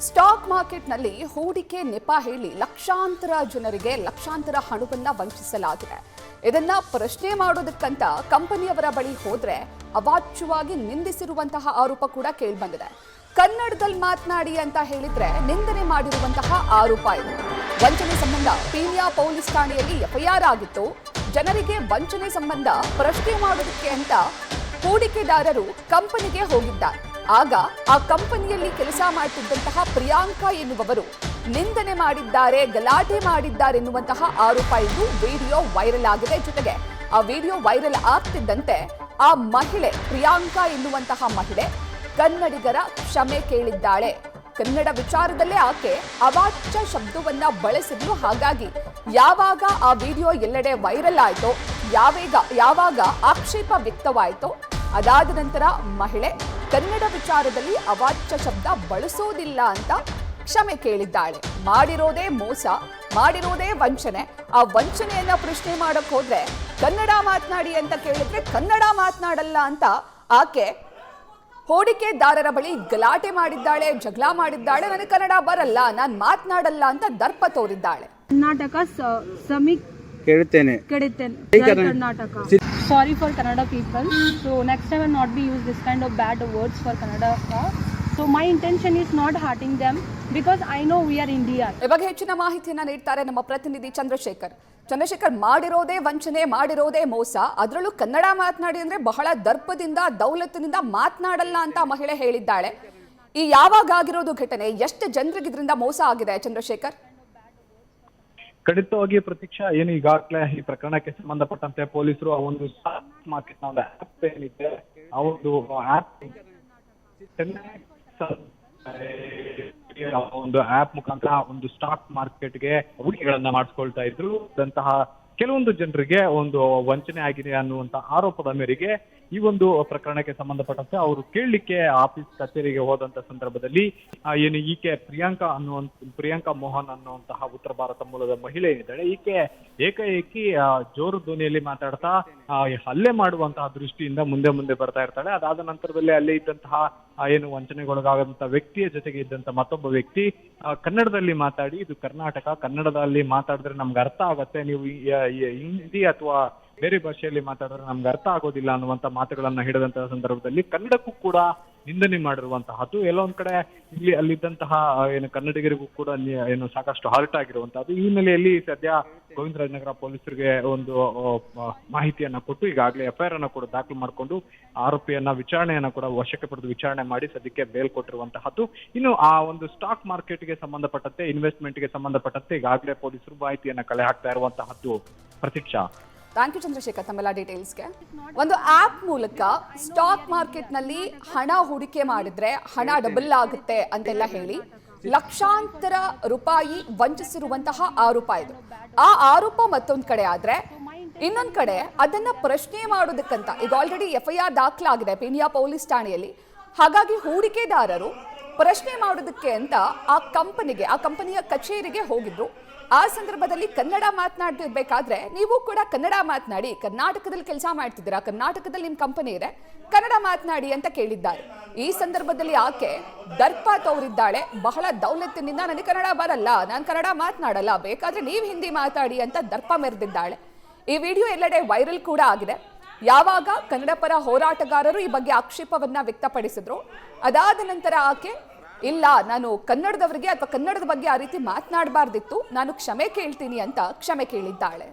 Stock ಮಾರ್ಕೆಟ್ನಲ್ಲಿ ಹೂಡಿಕೆ ನೆಪ ಹೇಳಿ ಲಕ್ಷಾಂತರ ಜನರಿಗೆ ಲಕ್ಷಾಂತರ ಹಣವನ್ನ ವಂಚಿಸಲಾಗಿದೆ. ಇದನ್ನ ಪ್ರಶ್ನೆ ಮಾಡೋದಕ್ಕಂತ ಕಂಪನಿಯವರ ಬಳಿ ಹೋದ್ರೆ ಅವಾಚ್ಯವಾಗಿ ನಿಂದಿಸಿರುವಂತಹ ಆರೋಪ ಕೂಡ ಕೇಳಿಬಂದಿದೆ. ಕನ್ನಡದಲ್ಲಿ ಮಾತನಾಡಿ ಅಂತ ಹೇಳಿದ್ರೆ ನಿಂದನೆ ಮಾಡಿರುವಂತಹ ಆರೋಪ ಇದು. ವಂಚನೆ ಸಂಬಂಧ ಪೀಣ್ಯ ಪೊಲೀಸ್ ಠಾಣೆಯಲ್ಲಿ ಎಫ್ಐಆರ್ ಆಗಿತ್ತು. ಜನರಿಗೆ ವಂಚನೆ ಸಂಬಂಧ ಪ್ರಶ್ನೆ ಮಾಡೋದಕ್ಕೆ ಅಂತ ಹೂಡಿಕೆದಾರರು ಕಂಪನಿಗೆ ಹೋಗಿದ್ದಾರೆ. ಆಗ ಆ ಕಂಪನಿಯಲ್ಲಿ ಕೆಲಸ ಮಾಡುತ್ತಿದ್ದಂತಹ ಪ್ರಿಯಾಂಕಾ ಎನ್ನುವವರು ನಿಂದನೆ ಮಾಡಿದ್ದಾರೆ, ಗಲಾಟೆ ಮಾಡಿದ್ದಾರೆ ಎನ್ನುವಂತಹ ಆರೋಪ ಇದ್ದು ವಿಡಿಯೋ ವೈರಲ್ ಆಗಿದೆ. ಜೊತೆಗೆ ಆ ವಿಡಿಯೋ ವೈರಲ್ ಆಗ್ತಿದ್ದಂತೆ ಆ ಮಹಿಳೆ ಪ್ರಿಯಾಂಕಾ ಎನ್ನುವಂತಹ ಮಹಿಳೆ ಕನ್ನಡಿಗರ ಕ್ಷಮೆ ಕೇಳಿದ್ದಾಳೆ. ಕನ್ನಡ ವಿಚಾರದಲ್ಲೇ ಆಕೆ ಅವಾಚ್ಯ ಶಬ್ದವನ್ನ ಬಳಸಿದ್ಲು. ಹಾಗಾಗಿ ಯಾವಾಗ ಆ ವಿಡಿಯೋ ಎಲ್ಲೆಡೆ ವೈರಲ್ ಆಯ್ತೋ, ಯಾವಾಗ ಆಕ್ಷೇಪ ವ್ಯಕ್ತವಾಯಿತೋ ಅದಾದ ನಂತರ ಮಹಿಳೆ ಕನ್ನಡ ವಿಚಾರದಲ್ಲಿ ಅವಾಚ್ಯ ಶಬ್ದ ಬಳಸೋದಿಲ್ಲ ಅಂತ ಕ್ಷಮೆ ಕೇಳಿದ್ದಾಳೆ. ಮಾಡಿರೋದೇ ಮೋಸ, ಮಾಡಿರೋದೇ ವಂಚನೆ. ಆ ವಂಚನೆಯನ್ನ ಪ್ರಶ್ನೆ ಮಾಡಕ್ ಹೋದ್ರೆ ಕನ್ನಡ ಮಾತನಾಡಿ ಅಂತ ಕೇಳಿದ್ರೆ ಕನ್ನಡ ಮಾತನಾಡಲ್ಲ ಅಂತ ಆಕೆ ಹೂಡಿಕೆದಾರರ ಬಳಿ ಗಲಾಟೆ ಮಾಡಿದ್ದಾಳೆ, ಜಗಳ ಮಾಡಿದ್ದಾಳೆ. ನನಗೆ ಕನ್ನಡ ಬರಲ್ಲ, ನಾನು ಮಾತನಾಡಲ್ಲ ಅಂತ ದರ್ಪ ತೋರಿದ್ದಾಳೆ. ಕರ್ನಾಟಕ ಸಮೀಕ್ ಕೇಳುತ್ತೇನೆ Karnataka. Sorry for Kannada people. So next time I will not be use this kind of bad words for Kannada. So my intention is not hurting them because I know we are India. ಈ ಬಗ್ಗೆ ಹೆಚ್ಚಿನ ಮಾಹಿತಿಯನ್ನ ನೀಡ್ತಾರೆ ನಮ್ಮ ಪ್ರತಿನಿಧಿ ಚಂದ್ರಶೇಖರ್. ಮಾಡಿರೋದೇ ವಂಚನೆ, ಮಾಡಿರೋದೇ ಮೋಸ, ಅದರಲ್ಲೂ ಕನ್ನಡ ಮಾತನಾಡಿ ಅಂದ್ರೆ ಬಹಳ ದರ್ಪದಿಂದ ದೌಲತ್ತಿನಿಂದ ಮಾತನಾಡಲ್ಲ ಅಂತ ಮಹಿಳೆ ಹೇಳಿದ್ದಾಳೆ. ಈ ಯಾವಾಗ ಆಗಿರೋದು ಘಟನೆ, ಎಷ್ಟು ಜನರಿಗೆ ಇದರಿಂದ ಮೋಸ ಆಗಿದೆ ಚಂದ್ರಶೇಖರ್? ಖಂಡಿತವಾಗಿ ಪ್ರತೀಕ್ಷಾ, ಏನು ಈಗಾಗಲೇ ಈ ಪ್ರಕರಣಕ್ಕೆ ಸಂಬಂಧಪಟ್ಟಂತೆ ಪೊಲೀಸರು ಆ ಒಂದು ಸ್ಟಾಕ್ ಮಾರ್ಕೆಟ್ ನ ಒಂದು ಆಪ್ ಏನಿದೆ, ಆ ಒಂದು ಆಪ್ ಮುಖಾಂತರ ಒಂದು ಸ್ಟಾಕ್ ಮಾರ್ಕೆಟ್ಗೆ ಹೂಡಿಕೆಗಳನ್ನ ಮಾಡಿಸ್ಕೊಳ್ತಾ ಇದ್ರು. ಕೆಲವೊಂದು ಜನರಿಗೆ ಒಂದು ವಂಚನೆ ಆಗಿದೆ ಅನ್ನುವಂತ ಆರೋಪದ ಮೇರೆಗೆ ಈ ಒಂದು ಪ್ರಕರಣಕ್ಕೆ ಸಂಬಂಧಪಟ್ಟಂತೆ ಅವರು ಕೇಳಲಿಕ್ಕೆ ಆಫೀಸ್ ಕಚೇರಿಗೆ ಹೋದಂತ ಸಂದರ್ಭದಲ್ಲಿ ಏನು ಈಕೆ ಪ್ರಿಯಾಂಕಾ ಮೋಹನ್ ಅನ್ನುವಂತಹ ಉತ್ತರ ಭಾರತ ಮೂಲದ ಮಹಿಳೆ ಏನಿದ್ದಾಳೆ, ಈಕೆ ಏಕಾಏಕಿ ಜೋರು ಧ್ವನಿಯಲ್ಲಿ ಮಾತಾಡ್ತಾ ಹಲ್ಲೆ ಮಾಡುವಂತಹ ದೃಷ್ಟಿಯಿಂದ ಮುಂದೆ ಬರ್ತಾ ಇರ್ತಾಳೆ. ಅದಾದ ನಂತರದಲ್ಲಿ ಅಲ್ಲೇ ಇದ್ದಂತಹ ಏನು ವಂಚನೆಗೊಳಗಾದಂತಹ ವ್ಯಕ್ತಿಯ ಜೊತೆಗೆ ಇದ್ದಂತ ಮತ್ತೊಬ್ಬ ವ್ಯಕ್ತಿ ಕನ್ನಡದಲ್ಲಿ ಮಾತಾಡಿ, ಇದು ಕರ್ನಾಟಕ, ಕನ್ನಡದಲ್ಲಿ ಮಾತಾಡಿದ್ರೆ ನಮ್ಗೆ ಅರ್ಥ ಆಗತ್ತೆ, ನೀವು ಹಿಂದಿ ಅಥವಾ ಬೇರೆ ಭಾಷೆಯಲ್ಲಿ ಮಾತಾಡಿದ್ರೆ ನಮ್ಗೆ ಅರ್ಥ ಆಗೋದಿಲ್ಲ ಅನ್ನುವಂತ ಮಾತುಗಳನ್ನ ಹಿಡಿದಂತಹ ಸಂದರ್ಭದಲ್ಲಿ ಕನ್ನಡಕ್ಕೂ ಕೂಡ ನಿಂದನೆ ಮಾಡಿರುವಂತಹದ್ದು. ಎಲ್ಲೊಂದ್ ಕಡೆ ಇಲ್ಲಿ ಅಲ್ಲಿದ್ದಂತಹ ಏನು ಕನ್ನಡಿಗರಿಗೂ ಕೂಡ ಏನು ಸಾಕಷ್ಟು ಹರ್ಟ್ ಆಗಿರುವಂತಹದ್ದು. ಈ ಹಿನ್ನೆಲೆಯಲ್ಲಿ ಸದ್ಯ ಗೋವಿಂದರಾಜನಗರ ಪೊಲೀಸರಿಗೆ ಒಂದು ಮಾಹಿತಿಯನ್ನ ಕೊಟ್ಟು ಈಗಾಗಲೇ ಎಫ್ಐಆರ್ ಅನ್ನ ಕೂಡ ದಾಖಲು ಮಾಡಿಕೊಂಡು ಆರೋಪಿಯನ್ನ ವಿಚಾರಣೆಯನ್ನ ಕೂಡ ವಶಕ್ಕೆ ಪಡೆದು ವಿಚಾರಣೆ ಮಾಡಿ ಸದ್ಯಕ್ಕೆ ಬೇಲ್ ಕೊಟ್ಟಿರುವಂತಹದ್ದು. ಇನ್ನು ಆ ಒಂದು ಸ್ಟಾಕ್ ಮಾರ್ಕೆಟ್ಗೆ ಸಂಬಂಧಪಟ್ಟಂತೆ, ಇನ್ವೆಸ್ಟ್ಮೆಂಟ್ಗೆ ಸಂಬಂಧಪಟ್ಟಂತೆ ಈಗಾಗಲೇ ಪೊಲೀಸರು ಮಾಹಿತಿಯನ್ನ ಕಲೆ ಹಾಕ್ತಾ ಇರುವಂತಹದ್ದು. ಪ್ರತೀಕ್ಷಾ, ಥ್ಯಾಂಕ್ ಯು ಚಂದ್ರಶೇಖರ್ ತಮ್ಮೆಲ್ಲ ಡೀಟೇಲ್ಸ್ಗೆ. ಒಂದು ಆಪ್ ಮೂಲಕ ಸ್ಟಾಕ್ ಮಾರ್ಕೆಟ್ನಲ್ಲಿ ಹಣ ಹೂಡಿಕೆ ಮಾಡಿದ್ರೆ ಹಣ ಡಬಲ್ ಆಗುತ್ತೆ ಅಂತೆಲ್ಲ ಹೇಳಿ ಲಕ್ಷಾಂತರ ರೂಪಾಯಿ ವಂಚಿಸಿರುವಂತಹ ಆರೋಪ ಇದು. ಆ ಆರೋಪ ಮತ್ತೊಂದ್ ಕಡೆ ಆದ್ರೆ, ಇನ್ನೊಂದ್ ಕಡೆ ಅದನ್ನ ಪ್ರಶ್ನೆ ಮಾಡೋದಕ್ಕಂತ ಈಗ ಆಲ್ರೆಡಿ ಎಫ್ಐಆರ್ ದಾಖಲಾಗಿದೆ ಪೀಣ್ಯ ಪೊಲೀಸ್ ಠಾಣೆಯಲ್ಲಿ. ಹಾಗಾಗಿ ಹೂಡಿಕೆದಾರರು ಪ್ರಶ್ನೆ ಮಾಡೋದಕ್ಕೆ ಅಂತ ಆ ಕಂಪನಿಯ ಕಚೇರಿಗೆ ಹೋಗಿದ್ರು. ಆ ಸಂದರ್ಭದಲ್ಲಿ ಕನ್ನಡ ಮಾತನಾಡ್ತಿರ್ಬೇಕಾದ್ರೆ ನೀವು ಕೂಡ ಕನ್ನಡ ಮಾತನಾಡಿ, ಕರ್ನಾಟಕದಲ್ಲಿ ಕೆಲಸ ಮಾಡ್ತಿದ್ದೀರಾ, ಕರ್ನಾಟಕದಲ್ಲಿ ನಿಮ್ ಕಂಪನಿ ಇದೆ, ಕನ್ನಡ ಮಾತನಾಡಿ ಅಂತ ಕೇಳಿದ್ದಾರೆ. ಈ ಸಂದರ್ಭದಲ್ಲಿ ಆಕೆ ದರ್ಪ ತೋರಿದ್ದಾಳೆ. ಬಹಳ ದೌಲತ್ತಿನಿಂದ ನನಗೆ ಕನ್ನಡ ಬರಲ್ಲ, ನಾನು ಕನ್ನಡ ಮಾತನಾಡಲ್ಲ, ಬೇಕಾದ್ರೆ ನೀವು ಹಿಂದಿ ಮಾತಾಡಿ ಅಂತ ದರ್ಪ ಮೆರೆದಿದ್ದಾಳೆ. ಈ ವಿಡಿಯೋ ಎಲ್ಲೆಡೆ ವೈರಲ್ ಕೂಡ ಆಗಿದೆ. ಯಾವಾಗ ಕನ್ನಡ ಪರ ಹೋರಾಟಗಾರರು ಈ ಬಗ್ಗೆ ಆಕ್ಷೇಪವನ್ನ ವ್ಯಕ್ತಪಡಿಸಿದ್ರು, ಅದಾದ ನಂತರ ಆಕೆ ಇಲ್ಲ, ನಾನು ಕನ್ನಡದವರಿಗೆ ಅಥವಾ ಕನ್ನಡದ ಬಗ್ಗೆ ಆ ರೀತಿ ಮಾತನಾಡಬಾರ್ದಿತ್ತು, ನಾನು ಕ್ಷಮೆ ಕೇಳ್ತೀನಿ ಅಂತ ಕ್ಷಮೆ ಕೇಳಿದ್ದಾಳೆ.